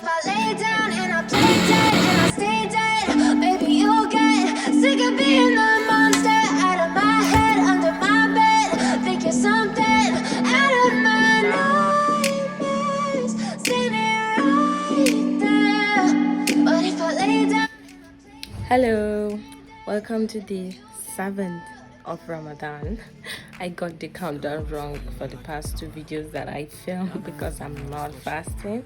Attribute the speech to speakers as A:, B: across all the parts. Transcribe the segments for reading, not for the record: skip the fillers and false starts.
A: I lay down and I play dead and I stay dead, maybe you'll get sick of being the monster out of my head, under my bed. Think you're something out of my nightmares. Seen it right there. But if I lay down.
B: Hello, welcome to the 7th of Ramadan. I got the countdown wrong for the past two videos that I filmed because I'm not fasting.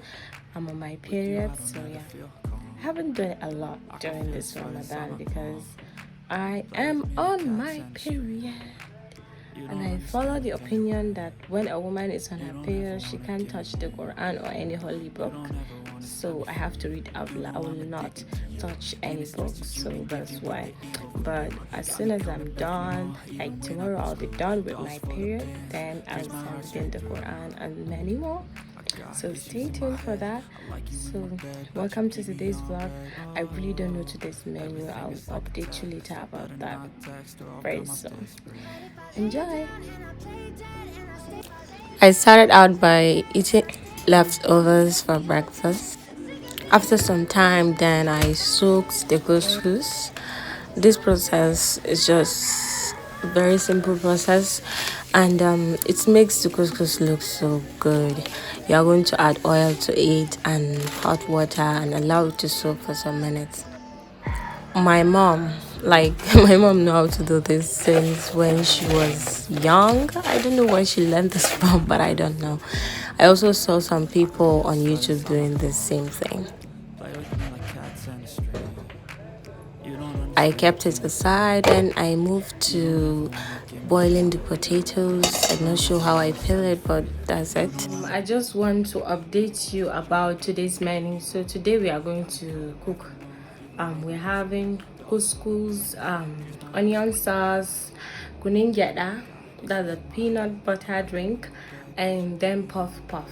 B: I'm on my period, so yeah. I haven't done a lot during this Ramadan because I am on my period. And I follow the opinion that when a woman is on her period, she can't touch the Quran or any holy book. So I have to read out loud. I will not touch any books. So that's why. But as soon as I'm done, like tomorrow, I'll be done with my period. Then I'll start reading the Quran and many more. So stay tuned for that. So welcome to today's vlog. I really don't know today's menu. I'll update you later about that very soon. Enjoy. I started out by eating leftovers for breakfast. After some time, then I soaked the couscous. This process is just a very simple process, and it makes the couscous look so good. You are going to add oil to it and hot water and allow it to soak for some minutes. My mom, my mom know how to do this since when she was young. I don't know where she learned this from, but I don't know. I also saw some people on YouTube doing the same thing. I kept it aside and I moved to boiling the potatoes. I'm not sure how I peel it, but that's it. I just want to update you about today's menu. So today we are going to cook. We're having couscous, onion sauce, kuning gyada, that's a peanut butter drink, and then puff puff.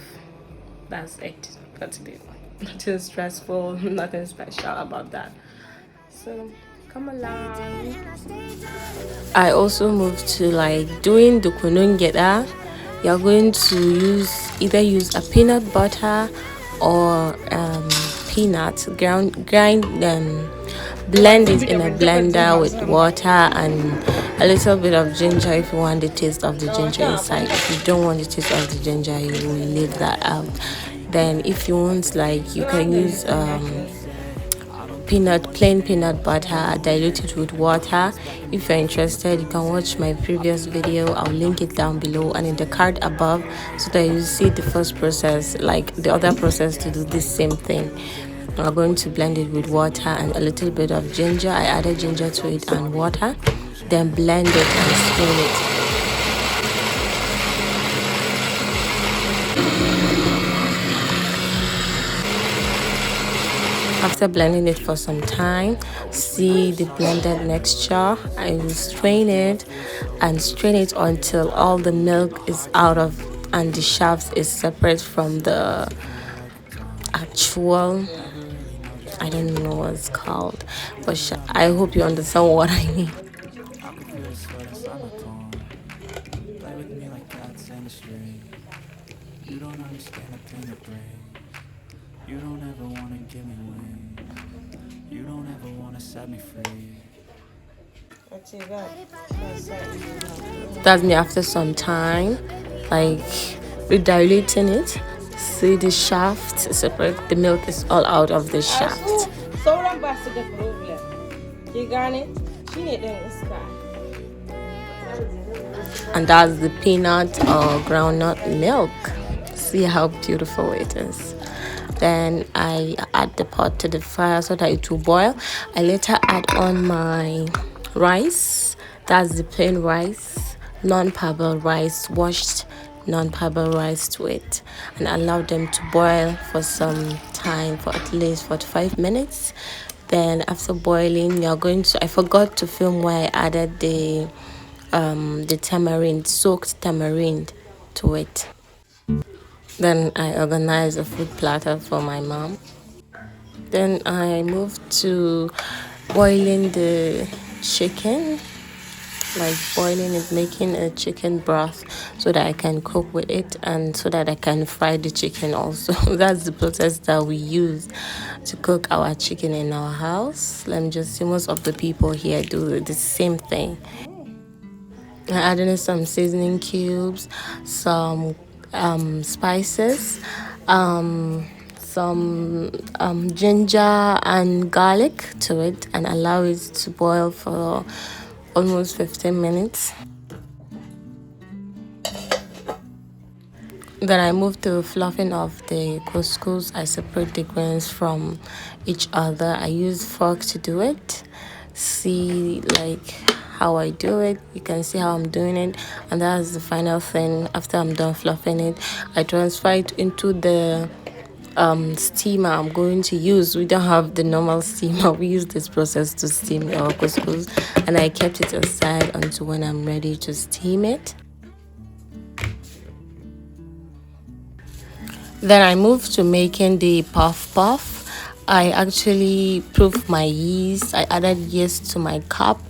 B: That's it for today. Nothing stressful, nothing special about that. So come along. I also moved to doing the kunun gyada. You're going to either use a peanut butter or peanuts, blend it in a blender with water and a little bit of ginger if you want the taste of the ginger inside. If you don't want the taste of the ginger, you will leave that out. Then if you want, you can use plain peanut butter diluted with water. If you're interested, you can watch my previous video. I'll link it down below and in the card above so that you see the first process, the other process to do the same thing. I'm going to blend it with water and a little bit of ginger. I added ginger to it and water, then blend it and strain it. After blending it for some time, see the blended mixture. I will strain it until all the milk is out of and the shaft is separate from the actual, I don't know what it's called, but I hope you understand what I mean. You don't understand the pain it brings. You don't ever want to give me wings. You don't ever want to set me free. That's me after some time, rediluting it. See the shaft separate, the milk is all out of the shaft. And that's the peanut or groundnut milk. See how beautiful it is. Then I add the pot to the fire so that it will boil. I later add on my rice. That's the plain rice, non-parboiled rice, washed non-parboiled rice to it, and allow them to boil for some time, for at least 45 minutes. Then after boiling, you're going to, I forgot to film where I added the tamarind, soaked tamarind to it. Then I organized a food platter for my mom. Then I moved to boiling the chicken. like boiling it, making a chicken broth so that I can cook with it and so that I can fry the chicken also. That's the process that we use to cook our chicken in our house. Let me just see, most of the people here do the same thing. I added in some seasoning cubes, some spices, some ginger and garlic to it, and allow it to boil for almost 15 minutes. Then I move to fluffing of the couscous. I separate the grains from each other. I use fork to do it. See like how I do it. You can see how I'm doing it, and that's the final thing. After I'm done fluffing it, I transfer it into the steamer I'm going to use. We don't have the normal steamer. We use this process to steam our couscous, and I kept it aside until when I'm ready to steam it. Then I moved to making the puff puff. I actually proofed my yeast. I added yeast to my cup,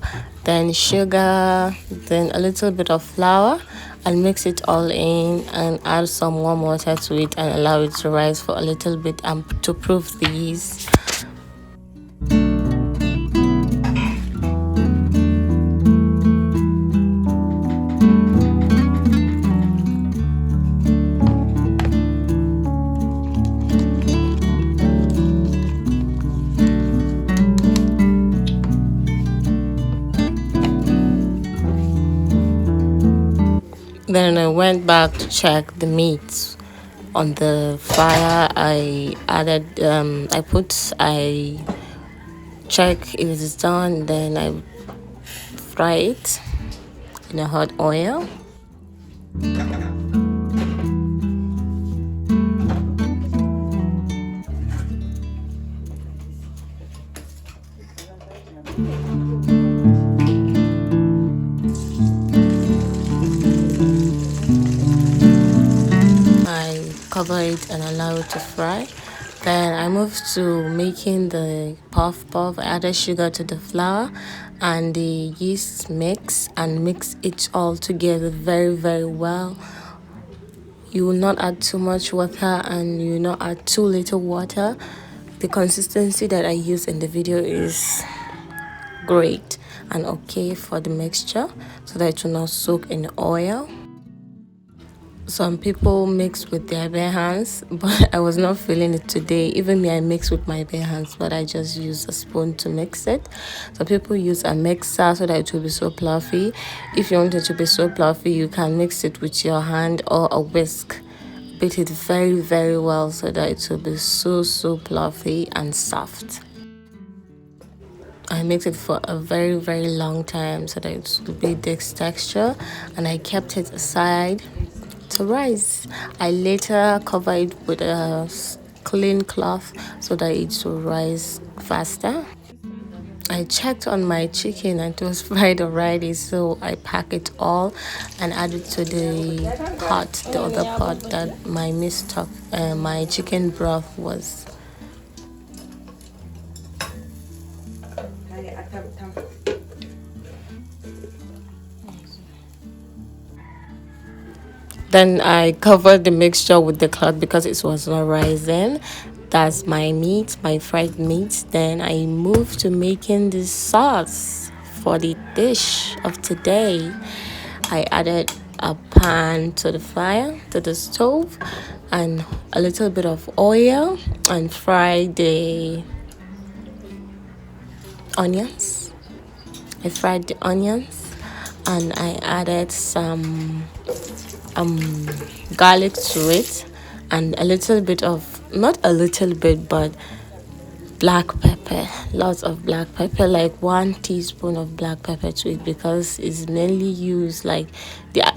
B: then sugar, then a little bit of flour, and mix it all in and add some warm water to it and allow it to rise for a little bit and to proof the yeast. Then I went back to check the meat on the fire. I check if it is done, then I fry it in a hot oil. Cover it and allow it to fry. Then I moved to making the puff puff. I added sugar to the flour and the yeast mix and mix it all together very well. You will not add too much water and you will not add too little water. The consistency that I use in the video is great and okay for the mixture so that it will not soak in the oil. Some people mix with their bare hands, but I was not feeling it today. Even me, I mix with my bare hands, but I just use a spoon to mix it. Some people use a mixer so that it will be so fluffy. If you want it to be so fluffy, you can mix it with your hand or a whisk. Beat it very well so that it will be so fluffy and soft. I mixed it for a very long time so that it will be this texture, and I kept it aside to rise. I later covered it with a clean cloth so that it will rise faster. I checked on my chicken and it was fried already, so I pack it all and add it to the pot, the other pot that my my chicken broth was. Then I covered the mixture with the cloth because it was not rising. That's my meat, my fried meat. Then I moved to making the sauce for the dish of today. I added a pan to the fire, to the stove, and a little bit of oil and fried the onions. I fried the onions and I added some garlic to it and a little bit of, not a little bit, but black pepper, lots of black pepper, like 1 teaspoon of black pepper to it, because it's mainly used, like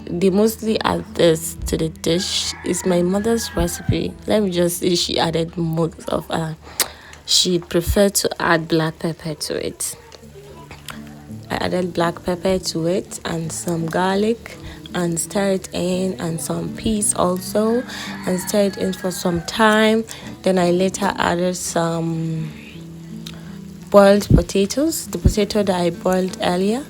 B: they mostly add this to the dish. It's my mother's recipe. Let me just say she added most of she preferred to add black pepper to it. I added black pepper to it and some garlic and stir it in, and some peas also, and stir it in for some time. Then I later added some boiled potatoes, the potato that I boiled earlier,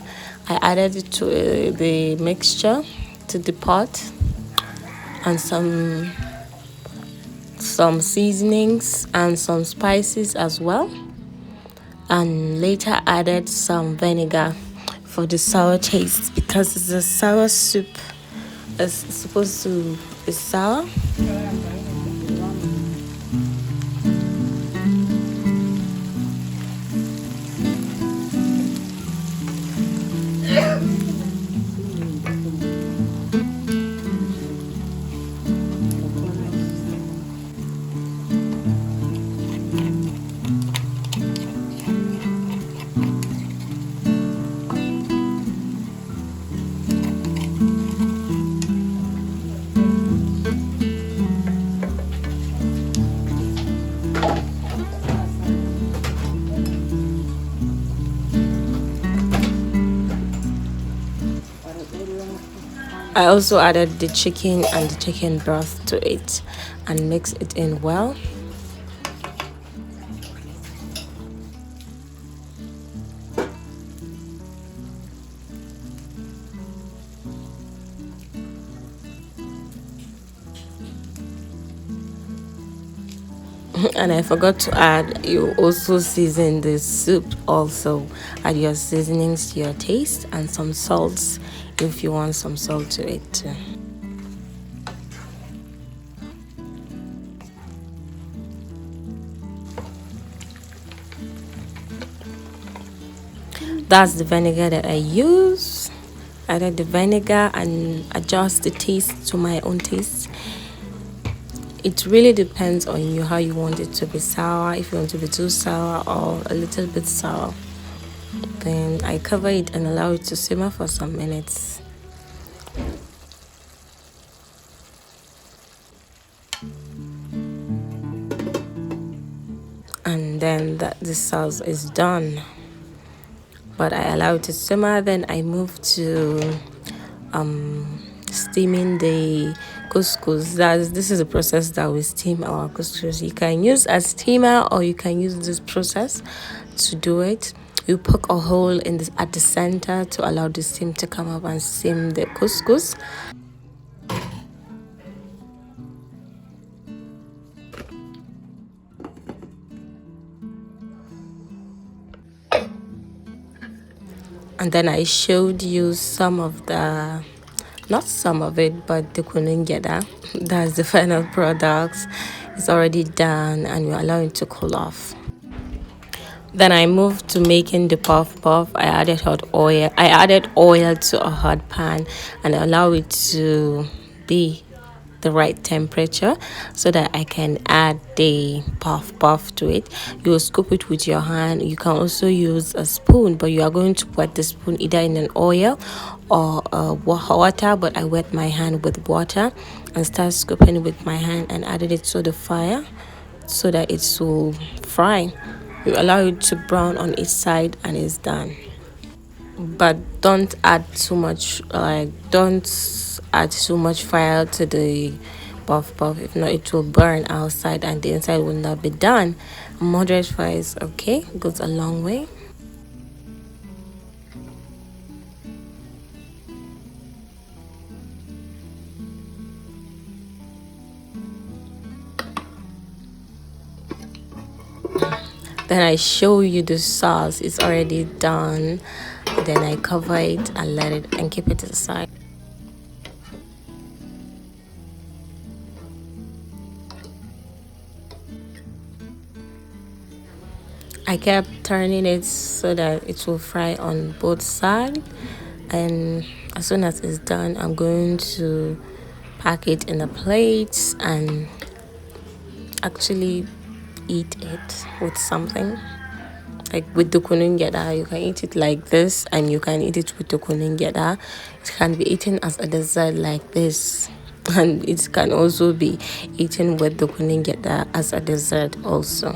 B: I added it to the mixture, to the pot, and some seasonings and some spices as well, and later added some vinegar for the sour taste because it's a sour soup. It's supposed to be sour. I also added the chicken and the chicken broth to it and mix it in well. And I forgot to add, you also season the soup. Also add your seasonings to your taste and some salts if you want some salt to it too. That's the vinegar that I use. Added the vinegar and adjust the taste to my own taste. It really depends on you how you want it to be sour, if you want to be too sour or a little bit sour. Then I cover it and allow it to simmer for some minutes. And then the sauce is done. But I allow it to simmer. Then I move to steaming the couscous. This is a process that we steam our couscous. You can use a steamer or you can use this process to do it. You poke a hole at the center to allow the steam to come up and steam the couscous. And then I showed you some of the, not some of it, but the kuningeda. That's the final product. It's already done and you allow it to cool off. Then I moved to making the puff puff. I added hot oil. I added oil to a hot pan and allow it to be the right temperature so that I can add the puff puff to it. You will scoop it with your hand. You can also use a spoon, but you are going to wet the spoon either in an oil or water. But I wet my hand with water and start scooping with my hand and added it to the fire so that it will fry. You allow it to brown on each side and it's done. But don't add too much, don't add too much fire to the puff puff. If not, it will burn outside and the inside will not be done. Moderate fire is okay, goes a long way. Then I show you the sauce. It's already done. Then I cover it and let it and keep it aside. I kept turning it so that it will fry on both sides, and as soon as it's done, I'm going to pack it in a plate and actually eat it with something. Like with the kuningeda, you can eat it like this and you can eat it with the kuningeda. It can be eaten as a dessert like this, and it can also be eaten with the kuningeda as a dessert also.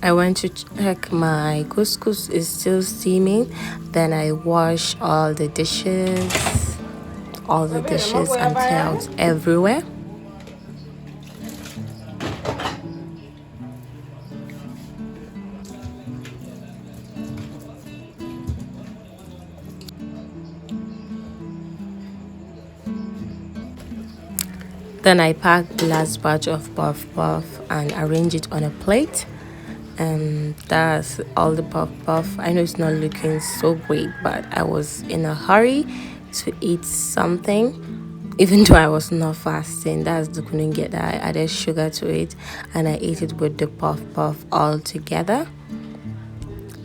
B: I went to check my couscous is still steaming. Then I wash all the dishes and clear out everywhere. Then I packed the last batch of puff puff and arranged it on a plate. And that's all the puff puff. I know it's not looking so great, but I was in a hurry to eat something. Even though I was not fasting, that's the couldn't get that. I added sugar to it and I ate it with the puff puff all together.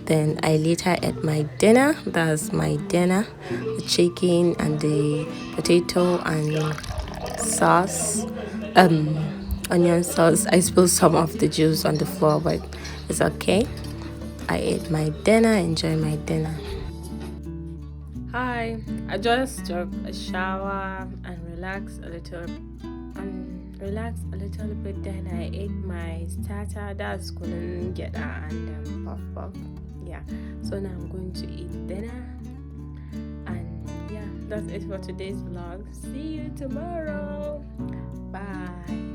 B: Then I later ate my dinner. That's my dinner, the chicken and the potato and sauce, onion sauce. I spilled some of the juice on the floor, but it's okay. I ate my dinner, enjoyed my dinner. Hi, I just took a shower and relaxed a little bit. Then I ate my starter, that's couldn't get that, and puff puff. Yeah, so now I'm going to eat dinner. And yeah, that's it for today's vlog. See you tomorrow. Bye.